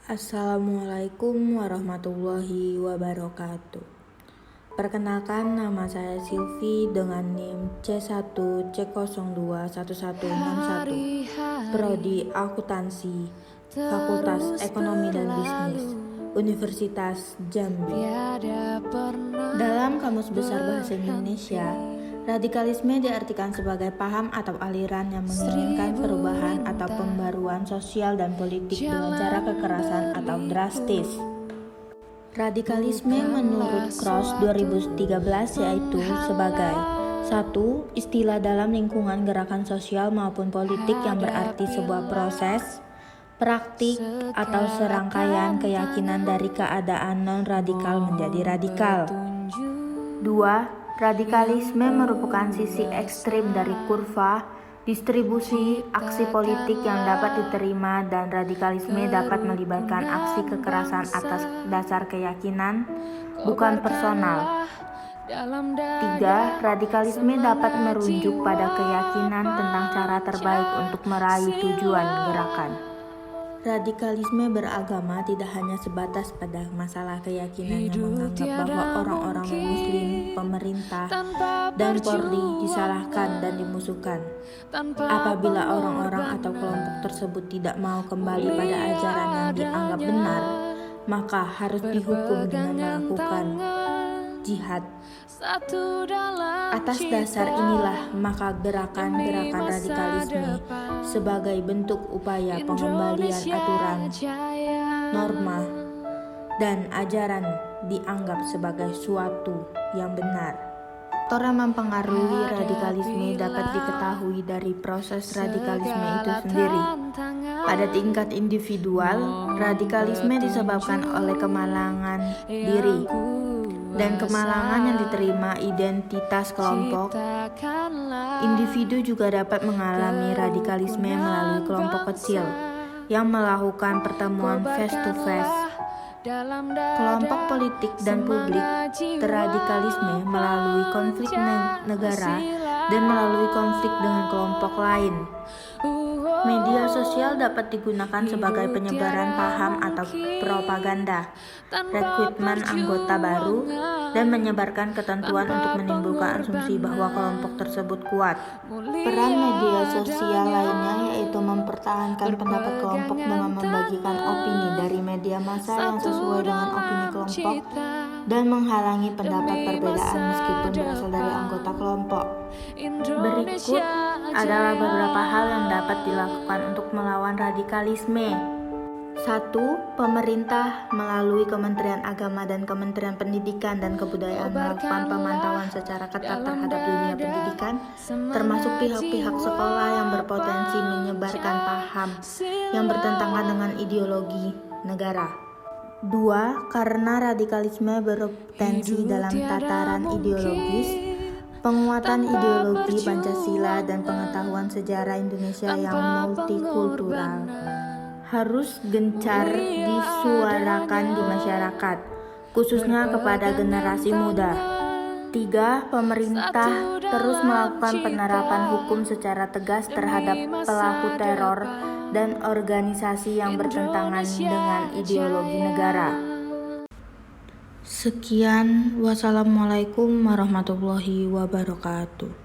Assalamualaikum warahmatullahi wabarakatuh. Perkenalkan, nama saya Silvi dengan NIM C1C021161, Prodi Akuntansi, Fakultas Ekonomi dan Bisnis, Universitas Jambi. Dalam Kamus Besar Bahasa Indonesia, radikalisme diartikan sebagai paham atau aliran yang menginginkan perubahan atau pembaruan sosial dan politik dengan cara kekerasan atau drastis. Radikalisme menurut Cross 2013 yaitu sebagai 1. Istilah dalam lingkungan gerakan sosial maupun politik yang berarti sebuah proses, praktik, atau serangkaian keyakinan dari keadaan non-radikal menjadi radikal. 2. Radikalisme merupakan sisi ekstrim dari kurva distribusi aksi politik yang dapat diterima, dan radikalisme dapat melibatkan aksi kekerasan atas dasar keyakinan, bukan personal. 3. Radikalisme dapat merujuk pada keyakinan tentang cara terbaik untuk meraih tujuan gerakan. Radikalisme beragama tidak hanya sebatas pada masalah keyakinan yang menganggap bahwa orang-orang muslim, pemerintah, dan Polri disalahkan dan dimusuhkan. Apabila orang-orang atau kelompok tersebut tidak mau kembali pada ajaran yang dianggap benar, maka harus dihukum dengan melakukan jihad. Atas dasar inilah maka gerakan-gerakan radikalisme sebagai bentuk upaya pengembalian aturan, norma, dan ajaran dianggap sebagai suatu yang benar. Faktor yang mempengaruhi radikalisme dapat diketahui dari proses radikalisme itu sendiri. Pada tingkat individual, radikalisme disebabkan oleh kemalangan diri dan kemalangan yang diterima identitas kelompok. Individu juga dapat mengalami radikalisme melalui kelompok kecil yang melakukan pertemuan face to face. Kelompok politik dan publik terradikalisme melalui konflik negara dan melalui konflik dengan kelompok lain. Media sosial dapat digunakan sebagai penyebaran paham atau propaganda, rekrutmen anggota baru, dan menyebarkan ketentuan untuk menimbulkan asumsi bahwa kelompok tersebut kuat. Peran media sosial lainnya yaitu mempertahankan pendapat kelompok dengan membagikan opini dari media massa yang sesuai dengan opini kelompok dan menghalangi pendapat perbedaan meskipun berasal dari anggota kelompok. Berikut adalah beberapa hal yang dapat dilakukan untuk melawan radikalisme. 1. Pemerintah melalui Kementerian Agama dan Kementerian Pendidikan dan Kebudayaan melakukan pemantauan secara ketat terhadap dunia pendidikan, termasuk pihak-pihak sekolah yang berpotensi menyebarkan paham yang bertentangan dengan ideologi negara. 2. Karena radikalisme berpotensi dalam tataran ideologis, penguatan ideologi Pancasila dan pengetahuan sejarah Indonesia yang multikultural harus gencar disuarakan di masyarakat, khususnya kepada generasi muda. 3. Pemerintah terus melakukan penerapan hukum secara tegas terhadap pelaku teror dan organisasi yang bertentangan dengan ideologi negara. Sekian, wassalamualaikum warahmatullahi wabarakatuh.